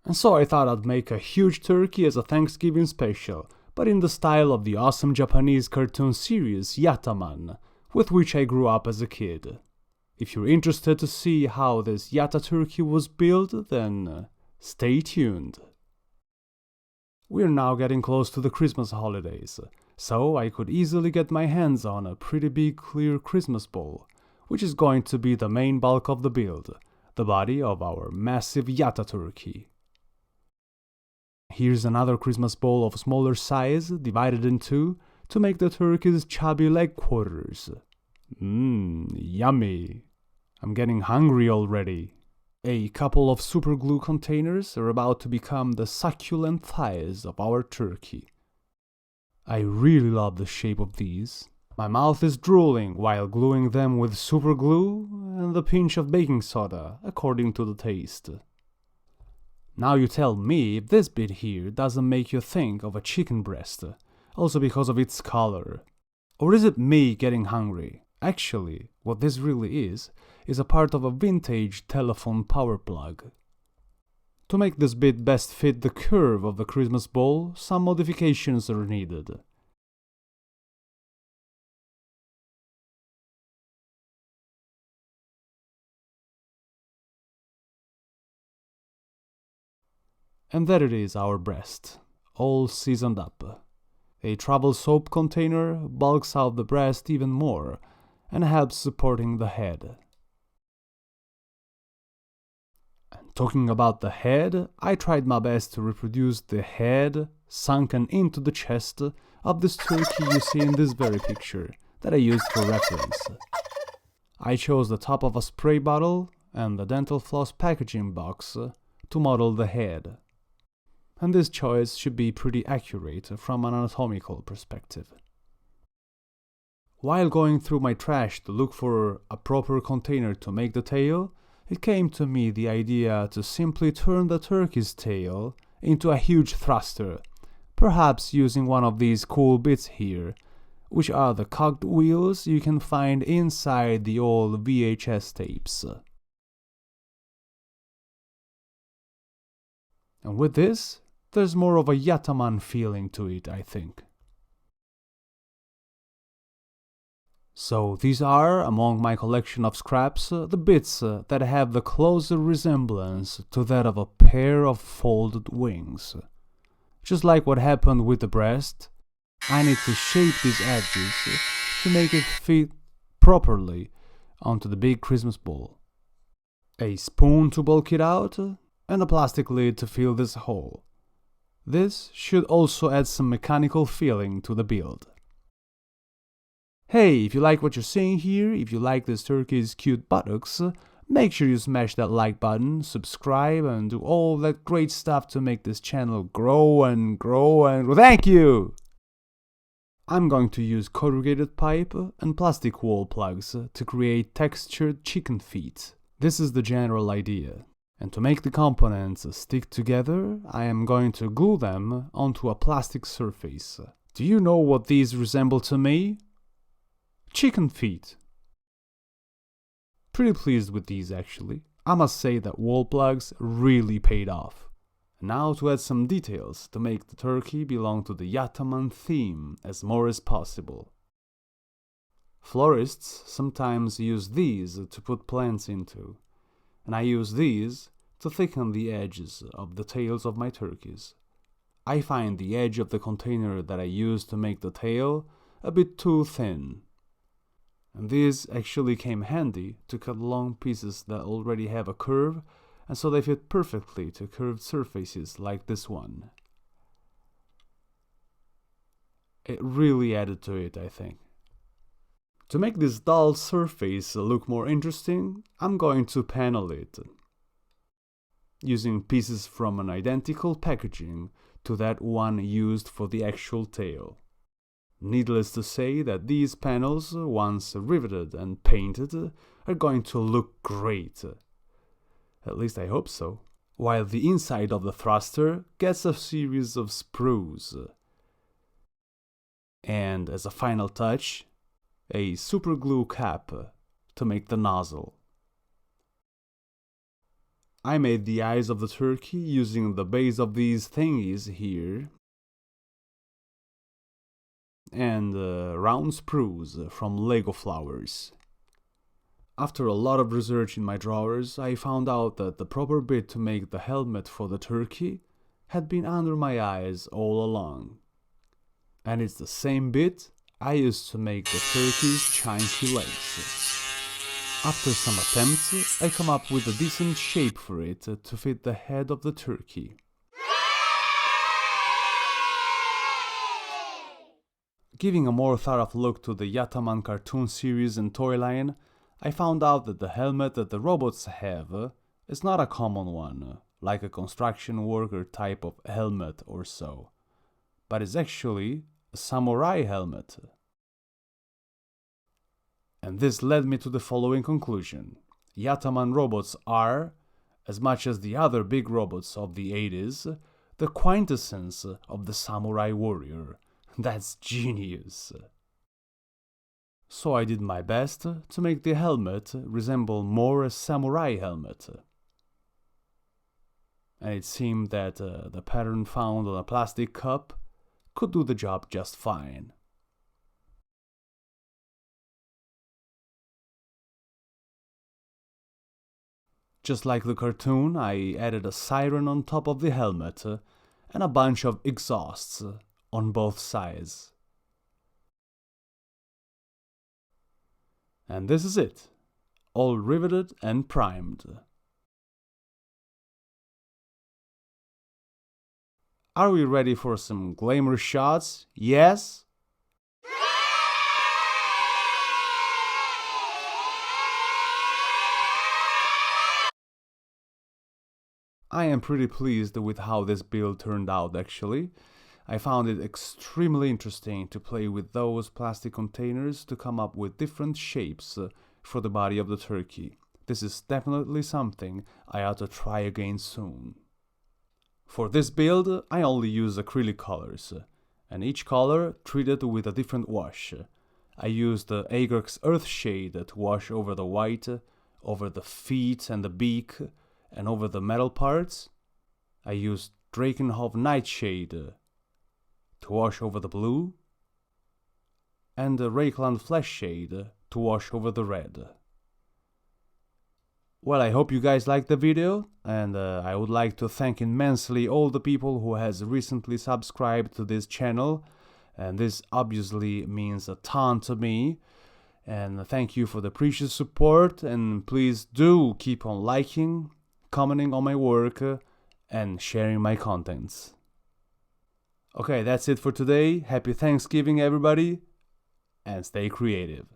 And so I thought I'd make a huge turkey as a Thanksgiving special, but in the style of the awesome Japanese cartoon series Yattaman, with which I grew up as a kid. If you're interested to see how this YATTATURKEY was built, then stay tuned. We're now getting close to the Christmas holidays, so I could easily get my hands on a pretty big clear Christmas bowl, which is going to be the main bulk of the build, the body of our massive YATTATURKEY. Here's another Christmas bowl of smaller size, divided in two, to make the turkey's chubby leg quarters. Yummy. I'm getting hungry already. A couple of super glue containers are about to become the succulent thighs of our turkey. I really love the shape of these. My mouth is drooling while gluing them with super glue and a pinch of baking soda, according to the taste. Now you tell me if this bit here doesn't make you think of a chicken breast, also because of its color. Or is it me getting hungry? Actually, what this really is a part of a vintage telephone power plug. To make this bit best fit the curve of the Christmas bowl, some modifications are needed. And there it is, our breast, all seasoned up. A travel soap container bulks out the breast even more and helps supporting the head. And talking about the head, I tried my best to reproduce the head sunken into the chest of this turkey you see in this very picture that I used for reference. I chose the top of a spray bottle and the dental floss packaging box to model the head. And this choice should be pretty accurate from an anatomical perspective. While going through my trash to look for a proper container to make the tail, it came to me the idea to simply turn the turkey's tail into a huge thruster, perhaps using one of these cool bits here, which are the cogged wheels you can find inside the old VHS tapes. And with this, there's more of a Yattaman feeling to it, I think. So these are, among my collection of scraps, the bits that have the closer resemblance to that of a pair of folded wings. Just like what happened with the breast, I need to shape these edges to make it fit properly onto the big Christmas bowl. A spoon to bulk it out, and a plastic lid to fill this hole. This should also add some mechanical feeling to the build. Hey, if you like what you're seeing here, if you like this turkey's cute buttocks, make sure you smash that like button, subscribe, and do all that great stuff to make this channel grow and grow and thank you! I'm going to use corrugated pipe and plastic wall plugs to create textured chicken feet. This is the general idea. And to make the components stick together, I am going to glue them onto a plastic surface. Do you know what these resemble to me? Chicken feet. Pretty pleased with these actually. I must say that wall plugs really paid off. Now to add some details to make the turkey belong to the Yattaman theme as more as possible. Florists sometimes use these to put plants into, and I use these to thicken the edges of the tails of my turkeys. I find the edge of the container that I use to make the tail a bit too thin. And these actually came handy to cut long pieces that already have a curve, and so they fit perfectly to curved surfaces like this one. It really added to it, I think. To make this dull surface look more interesting, I'm going to panel it, using pieces from an identical packaging to that one used for the actual tail. Needless to say that these panels, once riveted and painted, are going to look great. At least I hope so. While the inside of the thruster gets a series of sprues. And as a final touch, a super glue cap to make the nozzle. I made the eyes of the turkey using the base of these thingies here and round sprues from Lego flowers. After a lot of research in my drawers, I found out that the proper bit to make the helmet for the turkey had been under my eyes all along. And it's the same bit I used to make the turkey's chunky legs. After some attempts, I come up with a decent shape for it to fit the head of the turkey. Giving a more thorough look to the Yattaman cartoon series and toy line, I found out that the helmet that the robots have is not a common one, like a construction worker type of helmet or so, but is actually a samurai helmet. And this led me to the following conclusion. Yattaman robots are, as much as the other big robots of the 80s, the quintessence of the samurai warrior. That's genius. So I did my best to make the helmet resemble more a samurai helmet. And it seemed that the pattern found on a plastic cup could do the job just fine. Just like the cartoon, I added a siren on top of the helmet and a bunch of exhausts on both sides. And this is it, all riveted and primed. Are we ready for some glamour shots? Yes? I am pretty pleased with how this build turned out actually. I found it extremely interesting to play with those plastic containers to come up with different shapes for the body of the turkey. This is definitely something I ought to try again soon. For this build, I only use acrylic colors, and each color treated with a different wash. I used the Agrax Earth shade to wash over the white, over the feet and the beak, and over the metal parts. I used Drakenhof Nightshade to wash over the blue, and the Reikland Flesh Shade to wash over the red. Well, I hope you guys liked the video, and I would like to thank immensely all the people who has recently subscribed to this channel, and this obviously means a ton to me. And thank you for the precious support, and please do keep on liking, commenting on my work, and sharing my contents. Okay, that's it for today. Happy Thanksgiving, everybody, and stay creative.